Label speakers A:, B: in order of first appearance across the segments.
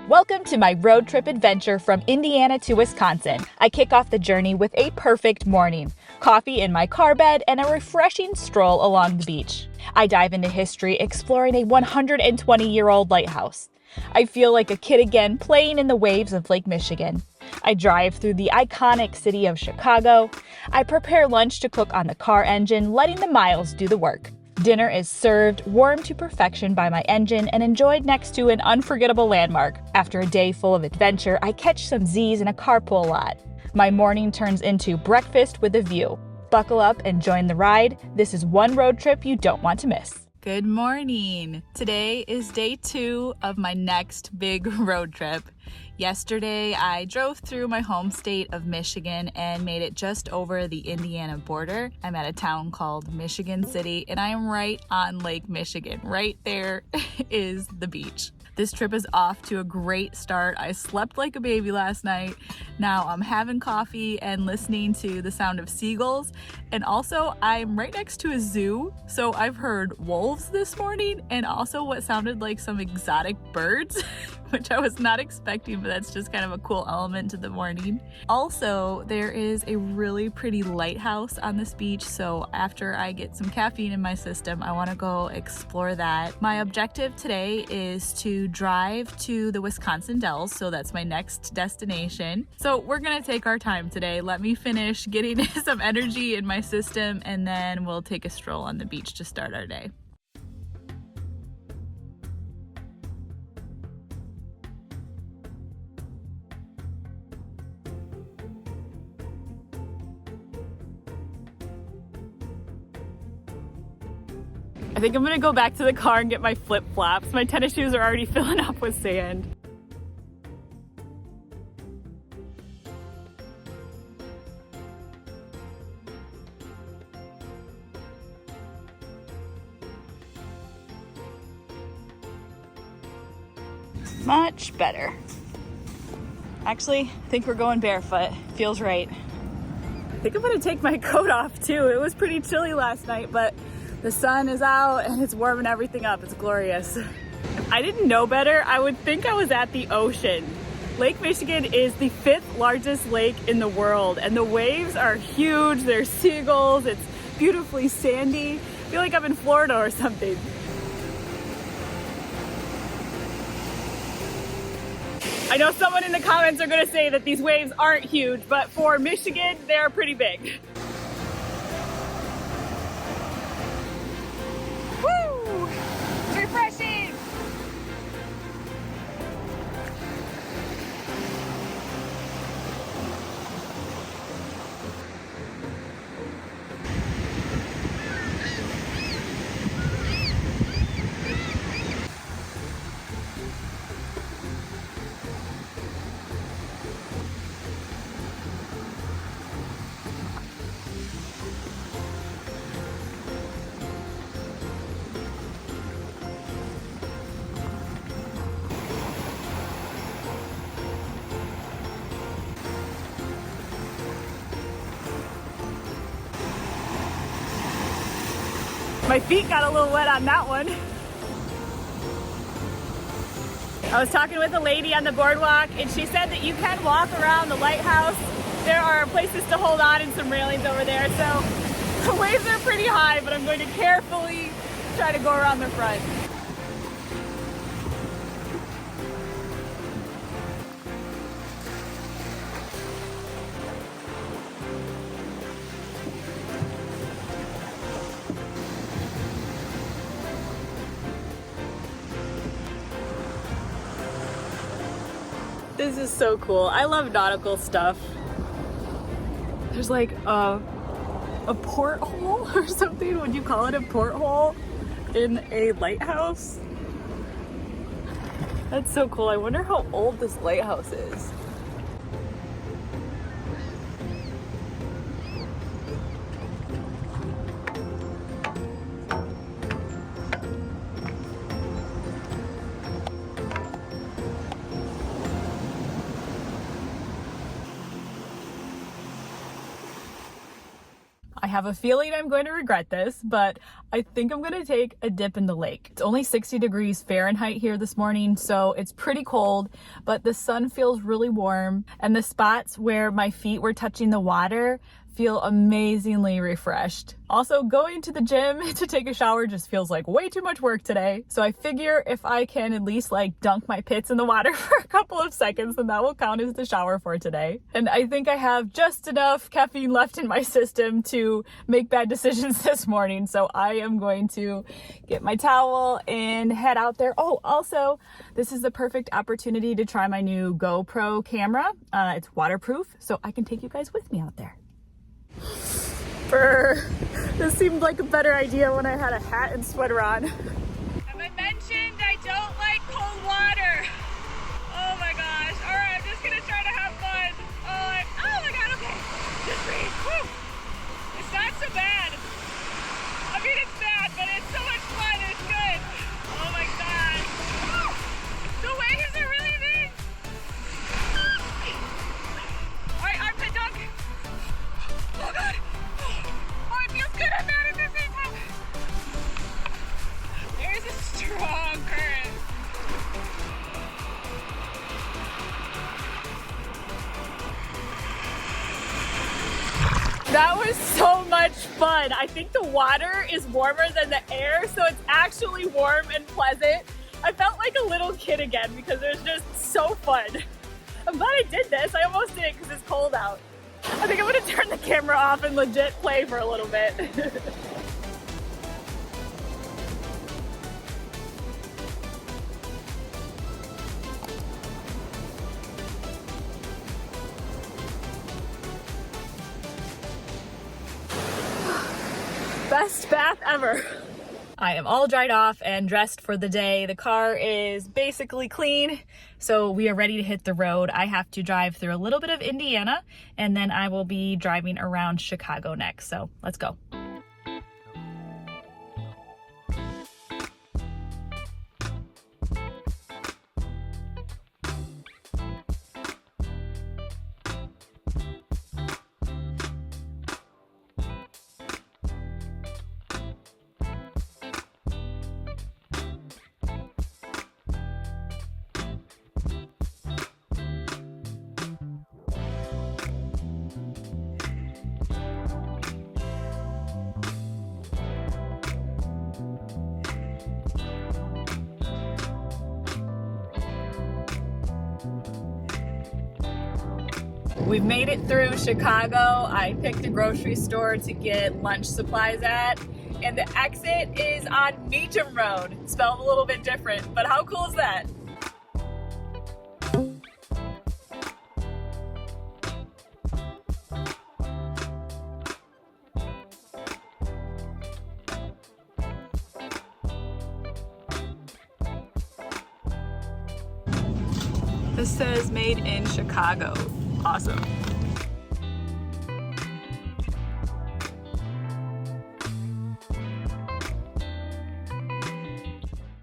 A: Welcome to my road trip adventure from Indiana to Wisconsin. I kick off the journey with a perfect morning, coffee in my car bed, and a refreshing stroll along the beach. I dive into history, exploring a 120-year-old lighthouse. I feel like a kid again, playing in the waves of Lake Michigan. I drive through the iconic city of Chicago. I prepare lunch to cook on the car engine, letting the miles do the work. Dinner is served, warmed to perfection by my engine, and enjoyed next to an unforgettable landmark. After a day full of adventure, I catch some Z's in a carpool lot. My morning turns into breakfast with a view. Buckle up and join the ride. This is one road trip you don't want to miss. Good morning. Today is day 2 of my next big road trip. Yesterday, I drove through my home state of Michigan and made it just over the Indiana border. I'm at a town called Michigan City, and I am right on Lake Michigan. Right there is the beach. This trip is off to a great start. I slept like a baby last night. Now I'm having coffee and listening to the sound of seagulls. And also I'm right next to a zoo. So I've heard wolves this morning and also what sounded like some exotic birds, which I was not expecting, but that's just kind of a cool element to the morning. Also, there is a really pretty lighthouse on this beach. So after I get some caffeine in my system, I want to go explore that. My objective today is to drive to the Wisconsin Dells, so that's my next destination. So we're gonna take our time today. Let me finish getting some energy in my system, and then we'll take a stroll on the beach to start our day. I think I'm gonna go back to the car and get my flip-flops. My tennis shoes are already filling up with sand. Much better. Actually, I think we're going barefoot. Feels right. I think I'm gonna take my coat off too. It was pretty chilly last night, but the sun is out and it's warming everything up. It's glorious. If I didn't know better, I would think I was at the ocean. Lake Michigan is the 5th largest lake in the world, and the waves are huge. There's seagulls. It's beautifully sandy. I feel like I'm in Florida or something. I know someone in the comments are gonna say that these waves aren't huge, but for Michigan, they're pretty big. Woo! It's refreshing! My feet got a little wet on that one. I was talking with a lady on the boardwalk, and she said that you can walk around the lighthouse. There are places to hold on and some railings over there, so the waves are pretty high, but I'm going to carefully try to go around the front. This is so cool. I love nautical stuff. There's like a porthole or something. Would you call it a porthole in a lighthouse? That's so cool. I wonder how old this lighthouse is. I have a feeling I'm going to regret this, but I think I'm gonna take a dip in the lake. It's only 60 degrees Fahrenheit here this morning, so it's pretty cold, but the sun feels really warm, and the spots where my feet were touching the water feel amazingly refreshed. Also, going to the gym to take a shower just feels like way too much work today. So I figure if I can at least like dunk my pits in the water for a couple of seconds, then that will count as the shower for today. And I think I have just enough caffeine left in my system to make bad decisions this morning. So I am going to get my towel and head out there. Oh, also, this is the perfect opportunity to try my new GoPro camera. It's waterproof, so I can take you guys with me out there. This seemed like a better idea when I had a hat and sweater on. Have I mentioned I don't like cold water? Oh my gosh. All right, I'm just gonna try to have fun. Oh my God, okay. Just breathe. Whew. It's not so bad. I mean, it's bad, but it's so much fun. It's good. Oh my God. Whew. The waves are really big. All right, armpit dunk. Oh God. Oh, it feels good and bad at the same time. There's a strong current. That was so much fun. I think the water is warmer than the air, so it's actually warm and pleasant. I felt like a little kid again because it was just so fun. I'm glad I did this. I almost did it because it's cold out. I think I'm gonna turn the camera off and legit play for a little bit. Best bath ever. I am all dried off and dressed for the day. The car is basically clean, so we are ready to hit the road. I have to drive through a little bit of Indiana, and then I will be driving around Chicago next. So let's go. We've made it through Chicago. I picked a grocery store to get lunch supplies at, and the exit is on Meacham Road. It's spelled a little bit different, but how cool is that? This says made in Chicago. Awesome.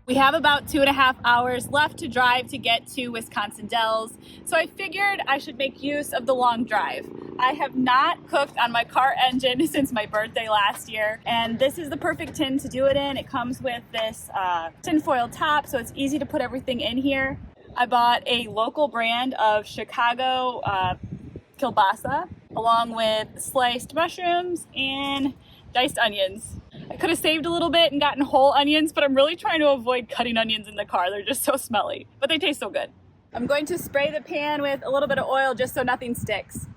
A: We have about 2.5 hours left to drive to get to Wisconsin Dells, so I figured I should make use of the long drive. I have not cooked on my car engine since my birthday last year, and this is the perfect tin to do it in. It comes with this tinfoil top, so it's easy to put everything in here. I bought a local brand of Chicago kielbasa, along with sliced mushrooms and diced onions. I could have saved a little bit and gotten whole onions, but I'm really trying to avoid cutting onions in the car. They're just so smelly, but they taste so good. I'm going to spray the pan with a little bit of oil just so nothing sticks.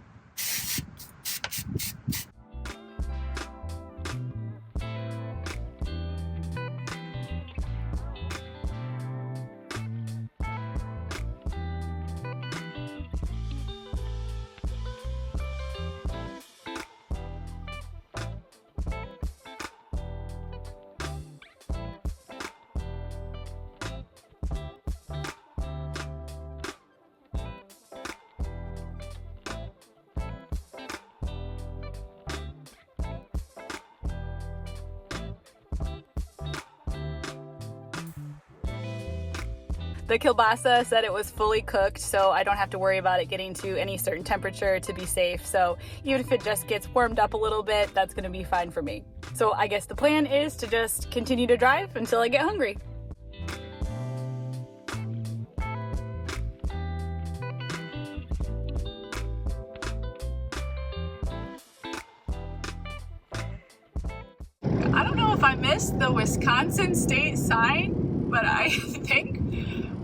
A: The kielbasa said it was fully cooked, so I don't have to worry about it getting to any certain temperature to be safe. So even if it just gets warmed up a little bit, that's gonna be fine for me. So I guess the plan is to just continue to drive until I get hungry. I don't know if I missed the Wisconsin state sign, but I think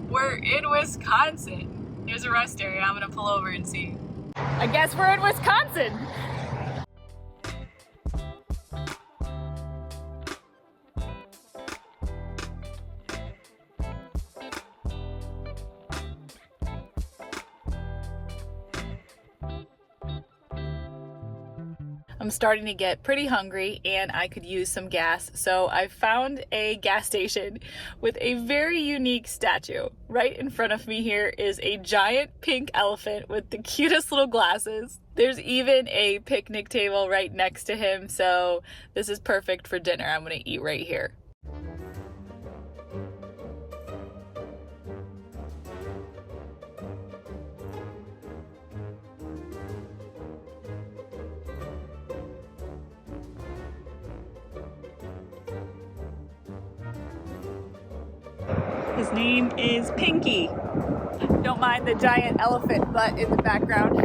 A: we're in Wisconsin. There's a rest area. I'm gonna pull over and see. I guess we're in Wisconsin. I'm starting to get pretty hungry and I could use some gas, so I found a gas station with a very unique statue. Right in front of me here is a giant pink elephant with the cutest little glasses. There's even a picnic table right next to him, so this is perfect for dinner. I'm gonna eat right here. His name is Pinkie. Don't mind the giant elephant butt in the background.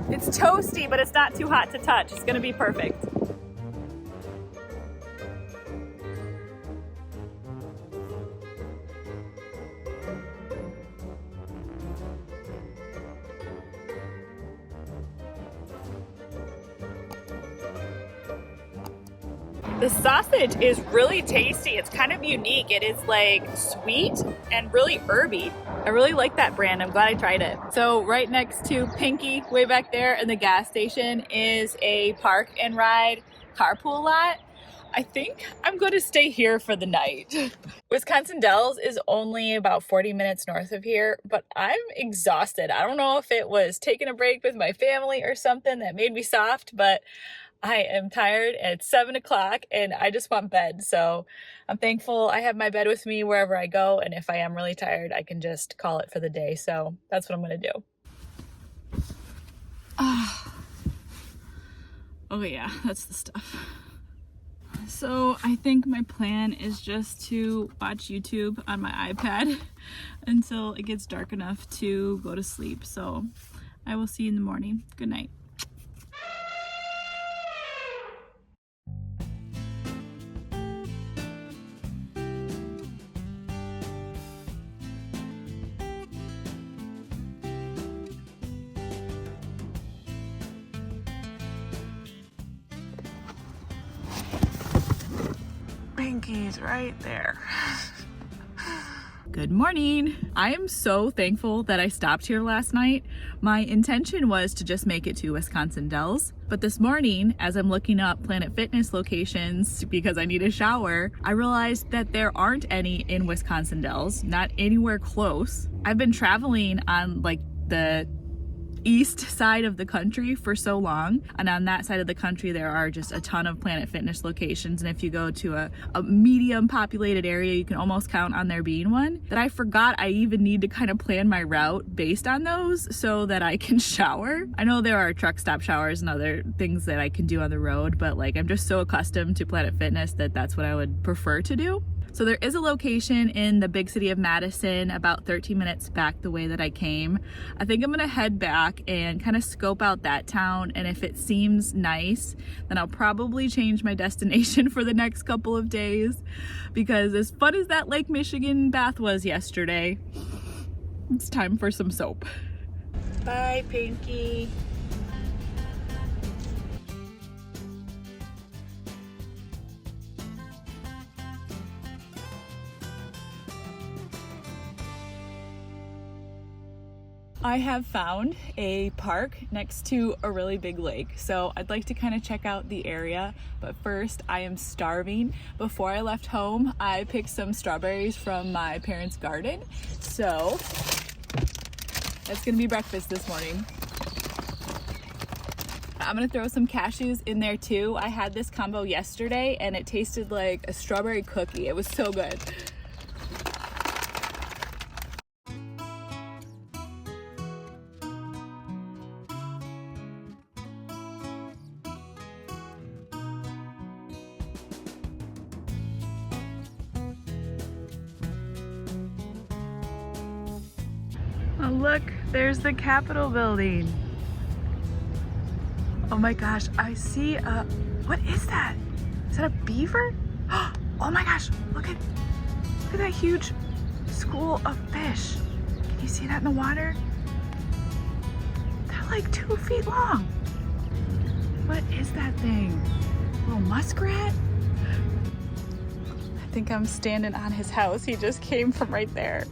A: It's toasty, but it's not too hot to touch. It's gonna be perfect. The sausage is really tasty. It's kind of unique. It is like sweet and really herby. I really like that brand. I'm glad I tried it. So right next to Pinkie, way back there in the gas station, is a park and ride carpool lot. I think I'm going to stay here for the night. Wisconsin Dells is only about 40 minutes north of here, but I'm exhausted. I don't know if it was taking a break with my family or something that made me soft, but I am tired. It's 7 o'clock and I just want bed. So I'm thankful I have my bed with me wherever I go. And if I am really tired, I can just call it for the day. So that's what I'm going to do. Oh yeah, that's the stuff. So I think my plan is just to watch YouTube on my iPad until it gets dark enough to go to sleep. So I will see you in the morning. Good night. Pinkie's right there. Good morning. I am so thankful that I stopped here last night. My intention was to just make it to Wisconsin Dells, but this morning, as I'm looking up Planet Fitness locations because I need a shower, I realized that there aren't any in Wisconsin Dells, not anywhere close. I've been traveling on like the east side of the country for so long, and on that side of the country there are just a ton of Planet Fitness locations, and if you go to a medium populated area you can almost count on there being one, that I forgot I even need to kind of plan my route based on those so that I can shower. I know there are truck stop showers and other things that I can do on the road, but like I'm just so accustomed to Planet Fitness that that's what I would prefer to do. So there is a location in the big city of Madison, about 13 minutes back the way that I came. I think I'm gonna head back and kind of scope out that town, and if it seems nice, then I'll probably change my destination for the next couple of days, because as fun as that Lake Michigan bath was yesterday, it's time for some soap. Bye, Pinkie. I have found a park next to a really big lake, so I'd like to kind of check out the area, but first I am starving. Before I left home, I picked some strawberries from my parents' garden, so that's gonna be breakfast this morning. I'm gonna throw some cashews in there too. I had this combo yesterday and it tasted like a strawberry cookie. It was so good. Oh look, there's the Capitol building. Oh my gosh, I see a, what is that? Is that a beaver? Oh my gosh, look at that huge school of fish. Can you see that in the water? They're like 2 feet long. What is that thing? A little muskrat? I think I'm standing on his house. He just came from right there.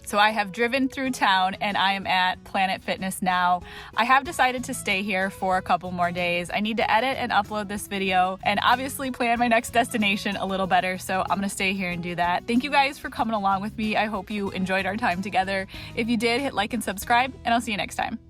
A: So I have driven through town and I am at Planet Fitness now. I have decided to stay here for a couple more days. I need to edit and upload this video and obviously plan my next destination a little better. So I'm gonna stay here and do that. Thank you guys for coming along with me. I hope you enjoyed our time together. If you did, hit like and subscribe and I'll see you next time.